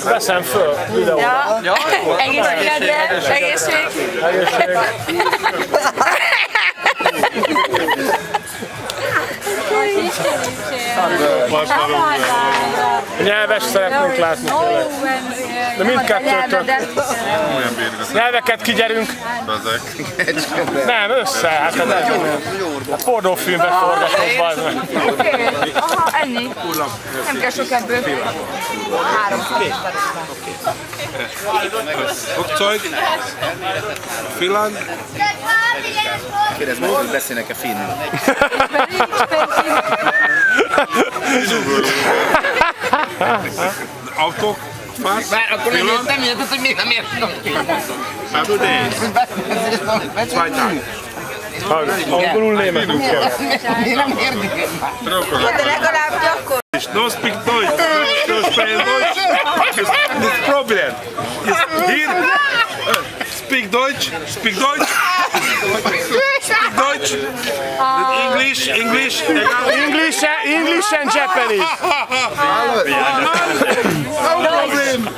Veszem föl videót. Ja. Egészségedre, egészség. Nyelves szeretnénk látni tényleg. De mindkettőtök. Nyelveket kigyerünk. Nem, össze. Hát a pornófilmben forgatott bazd. Oké. Aha, ennyi. Nem kell sok ebből. 3. Flugzeug, Finnland. Kérdezd meg, hogy beszélnek-e finnül. Autók, Fasz, Akkor nem érted, hogy még nem értem. Hát ugye ez? Angolul németül kell. Még nem érdekel már. De legalább gyakor. No speak Deutsch. No speak Deutsch. This problem. Here. Speak Deutsch. Speak Deutsch. Speak Deutsch. English. English. English and Japanese. No problem.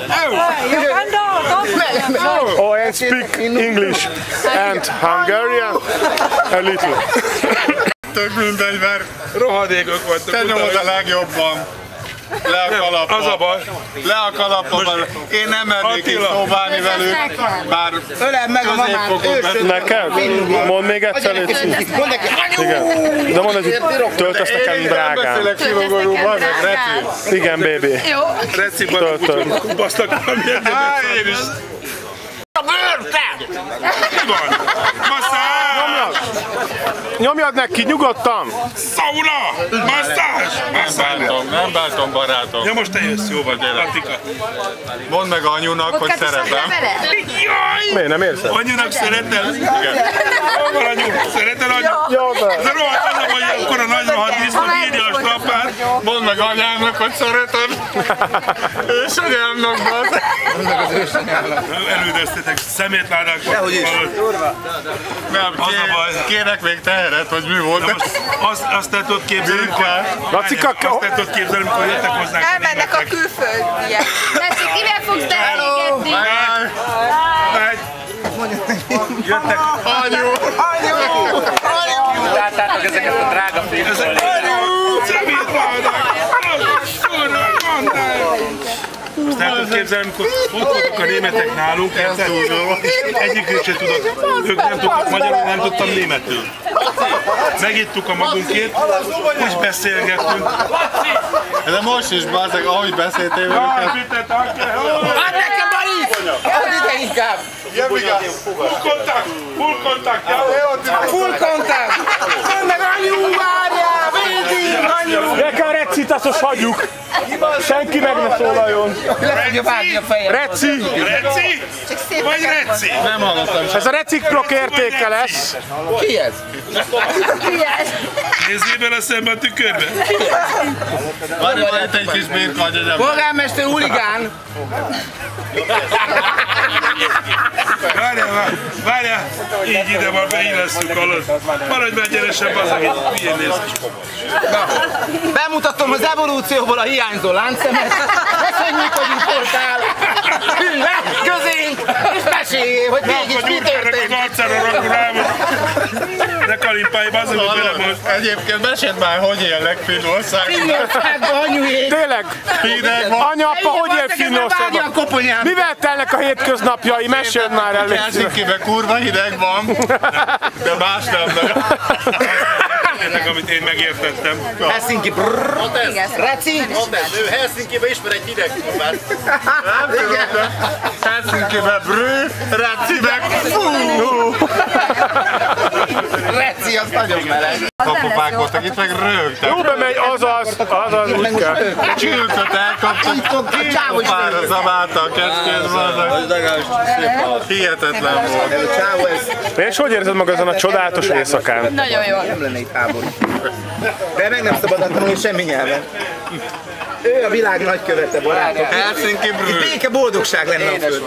Oh, and speak English and Hungarian a little. Tök mindegy, mert rohadékok vagytok. Te nyomod a legjobban. Le a kalappal. Az a baj. Le a kalappal. Én nem mernék így próbálni velük. Bár Öleld meg a mamát. Neked? Mondd még egyszer, légy szíves. Igen. De mondd, hogy töltesz nekem drágán. beszélek filogorúban, meg Reci. Igen, baby. Jó. Reciban kubasztak valamilyen. Én is. A bőrte! Mi van? Masszázs! Nyomjad neki, nyugodtan! Szauna! Masszázs! Nem bántom, barátom. Ja, most te jössz, jó vagy, Latika. Mondd meg anyunak, hogy szeretem. Jaj! Miért nem érzed? Anyunak szeretel? Igen. Hol van anyu? Szeretel anyu? Jó, de... Ez a rohadt az a baj, hogy akkor a nagy rohadt disztot írja a strappát. Mondd meg anyámnak, hogy szeretem. És anyámnak, bazd. Elüldöztetek szemétládákat. Dehogy is. Nem, Az a baj. kérek még teheret, hogy mi volt. De most azt el tudod képzelni, Lacika, azt el tudod képzelni, amikor jöttek hozzánk. Elmennek a külföldiek. Tessék, kivel fogsz beszélgetni? Jöttek. Anyu! Láttátok ezeket a drága filmeket? Azt el tudod képzelni, amikor ott voltak a németek nálunk, egyikük sem tudott, ők nem tudtak magyarul, nem tudtam németül. Megittuk a magunkét, úgy beszélgettünk. De most is, bazdeg, ahogy beszéltél őket. Add nekem, Bari! Add ide inkább! Full kontakt! Full contact! Mondd meg, anyu, várjál! Védjünk, anyu! Nekem a recit, azt hagyjuk! Senki meg ne szólaljon! Le fogja vágni a fejem! Reci! Reci? Vagy Reci? Nem hallottam. Ez a reciprok értéke lesz! Ki ez? Nézzél bele szembe a tükörbe! Várj, van itt egy kis birkagy egyem. Polgármester huligán! Várjál! Így ide van, beillesszük alatt. Maradj már gyeresebb az, akit hülyén nézd. Bemutatom az evolúcióból a hiányzó láncszemet. Köszönjük, hogy itt voltál! Ülj le közénk, és mesélj, hogy mégis mi történt! Az arcára rakod rá, ne kalimpálj, bazd, hogy bele most. Egyébként meséld már, hogy élnek Finnországban. Finnországban, anyuék! Tényleg! Hideg van. Anya, apa, hogy él Finnországban? Mivel telnek a hétköznapjai? Meséld már el! Helsinkiben kurva hideg van, de más nem. Ennek, amit én megértettem. Helsinki brrrr! Reci! Ő Helsinkiben ismer egy hideg kurvát. Nem tudom, Helsinkiben brő, Reci meg fú! Reci, az nagyon meleg! Kapopák voltak, itt meg rögtek. Jó bemegy, azaz, úgy kell. Csülköt elkaptak, kapopára zabálta a kecskét, hihetetlen volt. És hogy érzed magad ezen a csodálatos éjszakán? Nagyon jó. Nem lenne itt háború. De meg nem szabad tanulni semmi nyelven. Ő a világ nagykövete, barátok. Helsinki brő. Béke boldogság lenne a föld.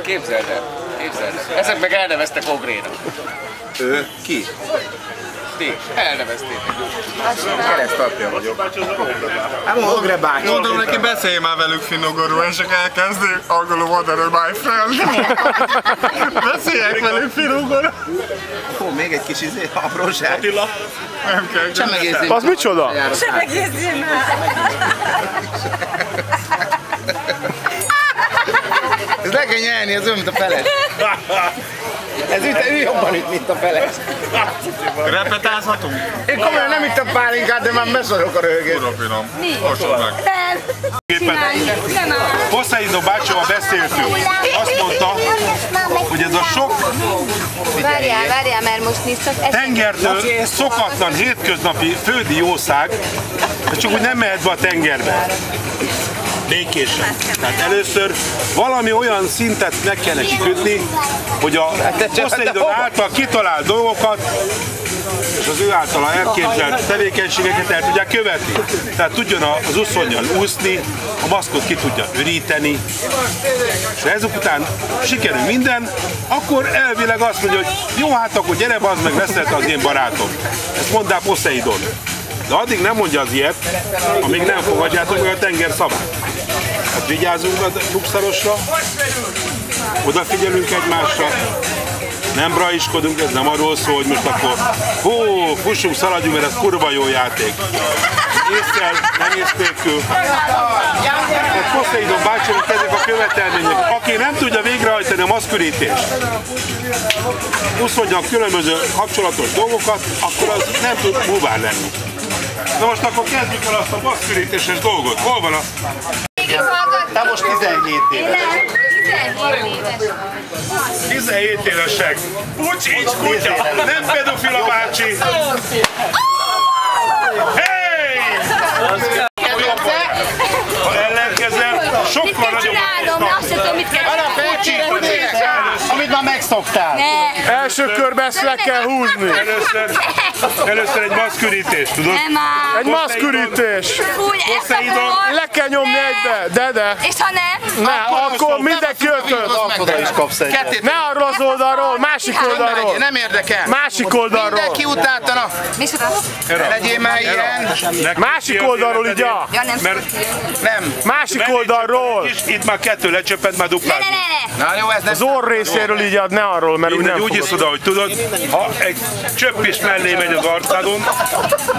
Képzeld el. Ezek meg elneveztek Ogrénak. Ő? Ki? Ti, elneveztétek. Keresztapja vagyok. Hát Ogre bácsi. Mondom neki, beszélj már velük finnugorul, és csak elkezdi angolul mondani, hogy my friend. Beszéljek velük finnugorul. Ó, még egy kis apróság. Attila. Nem kell. Csemegézzél. Az micsoda? Csemegézzél már! Ez le kell nyelni, ez olyan, mint a feles. Ez ő jobban üt, mint a feles. Repetázhatunk? Én komolyan nem ittam pálinkát, de már beszorok a röhögést. Ura finom. Ossad meg. Nem áll! Poseidon bácsival beszéltünk. Azt mondta, hogy ez a sok Várjál, mert most nincs csak ez. tengertől szokatlan hétköznapi földi jószág, de csak úgy nem mehet be a tengerbe. Békésen. Tehát először valami olyan szintet meg kell neki kötni, hogy a Poseidon által kitalált dolgokat és az ő általa elképzelt tevékenységeket el tudják követni. Tehát tudjon az uszonnyal úszni, a maszkot ki tudja üríteni, és ezek után sikerül minden, akkor elvileg azt mondja, hogy jó, hát akkor gyere, bazd meg, veszelte az én barátom. Ezt mondná Poseidon. De addig nem mondja az ilyet, amíg nem fogadjátok meg a tenger szavát. Hát vigyázzunk a luxarosra, odafigyelünk egymásra, nem braiskodunk, ez nem arról szól, hogy most akkor fussunk, szaladjunk, mert ez kurva jó játék. Észszel, nem ész nélkül. A Poseidon bácsinak ezek a követelmények. Aki nem tudja végrehajtani a maszkürítést, uszodjan különböző kapcsolatos dolgokat, akkor az nem tud búvár lenni. Na most akkor kezdjük el azt a maszkürítéses dolgot. Hol van a... Te most 17 éves. 17 évesek. Pucsics kutya, nem pedofila bácsi. Hey! Ha ellenkezel, sokkal nagyobb a Amit már megszoktál. Első körben ezt le kell húzni. Először egy maszkürítés, tudod? Nem áll! Egy maszkürítés. Úgy, ezt akarom! Le kell nyomni egybe, de. És ha nem? Ne, akkor mindenki ötöt. Oda is kapsz egy. Kettét. Ne arról az oldalról, másik oldalról. Nem érdekel. Másik oldalról. Mindenki utáltana. Micsoda? Legyél már ilyen. Másik oldalról így, ja. Ja, nem Mert Nem. Másik oldalról. itt már 2 lecsöppent, már duplát. Ne! Na jó, ez nem. Az orr részéről így ad, ne arról, mert úgy Mindegy, nem úgy fogod. iszod, ahogy tudod, ha egy csöpp is mellé megy az arcádon,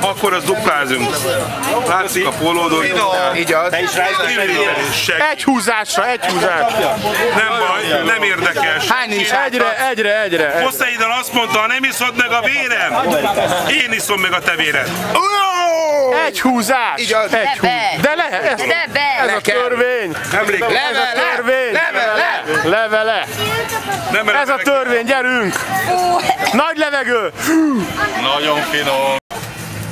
akkor az duplázunk. Látszik a pólódon. Így az. Egy húzásra, egy húzásra. Nem baj, nem érdekes. Hány is? Egyre. Poseidon azt mondta, ha nem iszod meg a vérem, én iszom meg a te véred. Egy húzás. Így az. Egy húzás. De lehet, ez a törvény. Levele. Ez a törvény, gyerünk. Nagy levegő. Nagyon finom.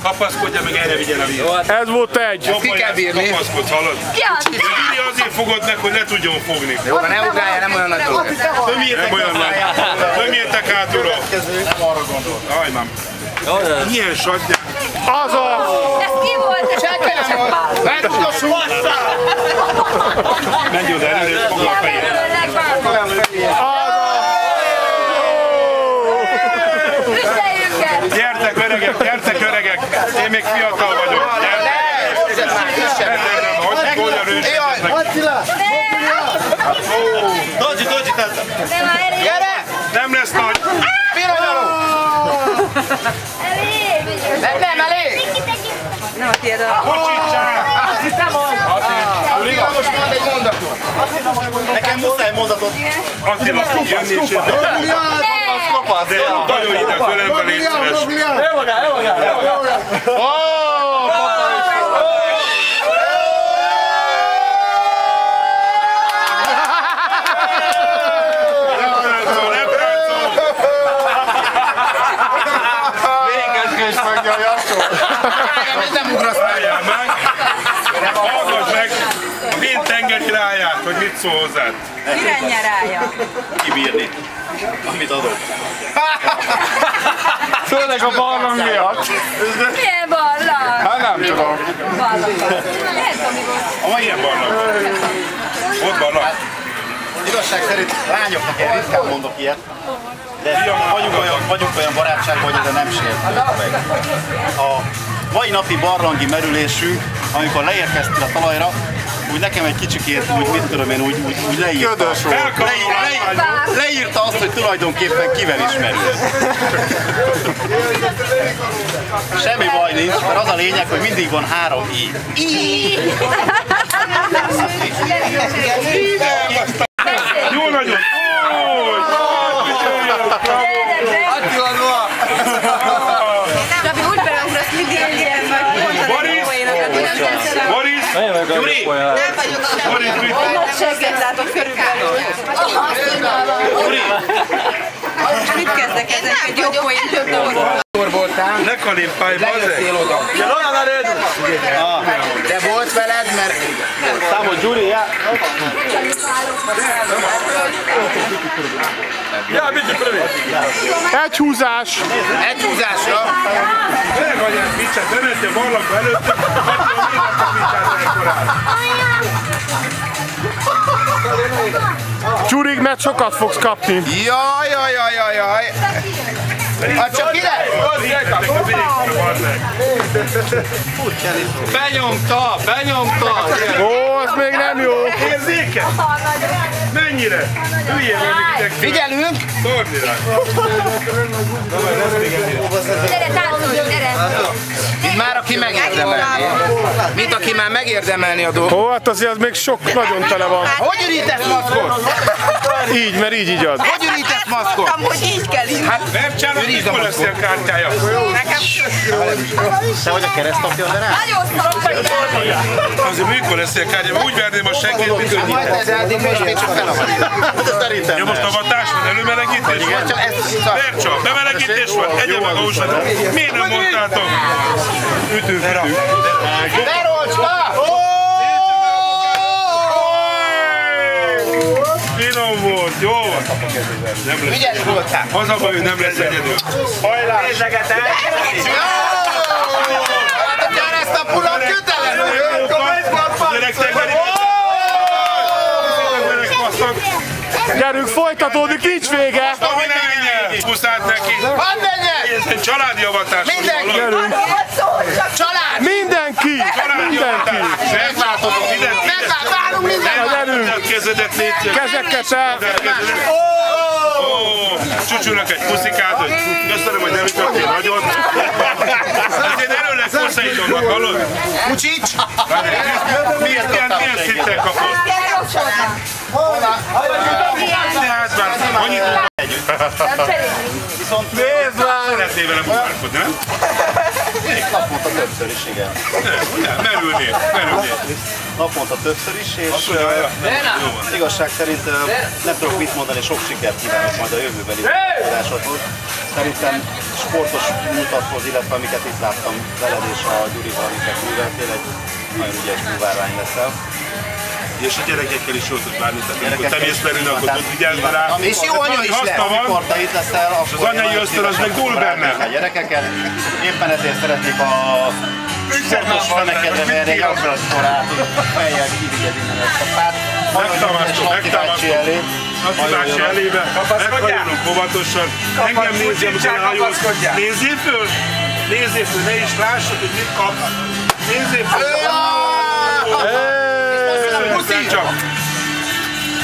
Kapaszkodja meg, erre vigyen a víz. Ez volt egy. Ki kell bírni. Kapaszkodsz, hallod? Ja! De Vili azért fogod meg, hogy ne tudjon fogni. Jó, ne ugrálja, nem olyan nagy dolog. Nem olyan nagy. Tömjétek át, uram. Ajmám. Milyen satnyák. Az a... Ez ki volt? Menj oda előre, fogd a fejét. Gyertek öregek, én még fiatal vagyok. Dodgy, tata. Gyere! Nem lesz nagy. Nem, elég! Nem, a tiéd a... Bocsicsák! Attila, most mond egy mondatot. Nekem muszáj mondatot. Attila fog jönni és de nagyon ide fölembe, légy szíves. Nem ugrasz meg. Hallgass meg a vén tengeri ráját, hogy mit szól hozzád. Pirenje rája. Kibírni, amit adok. Főleg a barlang miatt. Milyen barlang? Hát nem tudom. Barlang. Lehet, ami volt. Milyen barlang van? Ott barlang. Igazság szerint lányoknak én ritkán mondok ilyet, de vagyunk olyan barátságban, hogy de nem sértünk meg. A mai napi barlangi merülésünk, amikor leérkeztél a talajra, úgy nekem egy kicsikét, úgy mit tudom én, úgy leírta. Leírta azt, hogy tulajdonképpen kivel ismerül. Semmi baj nincs, mert az a lényeg, hogy mindig van 3 i. Jó nagyon! Labi, úgy beleugrasz mindig, Boris! Gyuri! nem vagyok semmi. Nagy segget látok körülbelül. Gyuri! Mit kezdek ezek egy jó poén több dolgot? Voltál, Ne kalimpálj, lejöttél oda. De volt veled, mert... Számol Gyuri, ja? Egy húzás! Egy húzásra. Tényleg anyád Micsát, bementél barlangba előttük, Gyurig, mert sokat fogsz kapni. Jaj. Hát csak ide! Benyomta! Ó, az még nem jó. Érzéke? Mennyire? Hülyén van, hogy Figyelünk! szórni rá. Gyere, táncolj, gyere! Mint már aki megérdemelni. Mint aki már megérdemelni a dolgot. Ó, hát azért az még sok, nagyon tele van. Hogy ürítesz maszkot? Így, mert így igaz. Hogy ürítesz maszkot? Mondtam, hogy így kell így. Hát, Vercsának mikor lesz ilyen kártyája? Nekem Te vagy a keresztapja, de nem? nagyon szó. Azért mikor lesz ilyen kártyája? Úgy verném a seggét, mint könnyű. majd ez eddig most még csak Szerintem Ja, most avatás van, előmelegítés van? Vercsa, bemelegítés van, egye meg a húsat. Miért nem mondtátok? Ütünk. Berolcsba! Finom volt, jó van. Nem lesz. Ügyes voltál. Az a baj, hogy nem lesz egyedül. Hajlás! Hát a keresztapulat kötelező! Gyerünk, folytatódik, nincs vége. Puszát neki. Hadd menjen! Ez egy családi avatás. Mindenki! Gyerünk. Család! Mindenki! Mindenki! Várunk mindenki! Gyerünk! Kezedet légy. Kezeket el! Csúcsulnak egy puszikát, hogy köszönöm, hogy nem ütöttél nagyot. Ezért erőleg Poseidonnak, hallod? Kucsics! Milyen szinten kapod? Tehát már annyit Nézd már! szeretnél vele bukárkodni, nem? Naponta többször is, igen. Nem, merülnél. Naponta többször is, és Jó van. igazság szerint nem tudok mit mondani, sok sikert kívánok majd a jövőbeli adásodhoz. Szerintem sportos múltathoz, illetve amiket itt láttam veled és a Gyurival, amiket műveltél, egy nagyon ügyes búvárvány leszel. És a gyerekekkel is jól tudsz bánni, tehát amikor te mész belőle, akkor tudsz vigyázni rá. És jó anya is lesz. Amikor te itt leszel, az anyai ösztön az meg túl benne. A gyerekeket. Éppen ezért szeretnék a sportos fenekedre verni egy akaratkor feljel kivigyed innen ezt a párt. Megtámasztom. Naci bácsi elébe, meghajolunk óvatosan. Engem nézzél, hogy elhajolsz. Nézzél föl, ne is lássad, hogy mit kapsz. Nézzél föl. Köszönöm csak.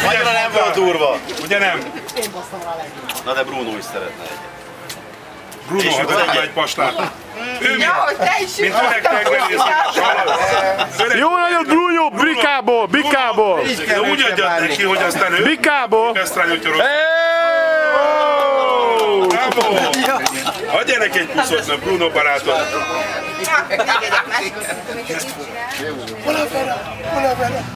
Annyira nem volt durva. Ugye nem? Na de Bruno is szeretne egyet. Bruno, És ha ő egy pastát. Ő Hogy te is mint öreg tengerészek. Jó nagyot, Bruno, bikából! Úgy adjad neki, hogy aztán ő Bikából! ezt rányotyorod. Bravo! Adj neki egy puszot, mert Bruno barátom. Hol a Vera?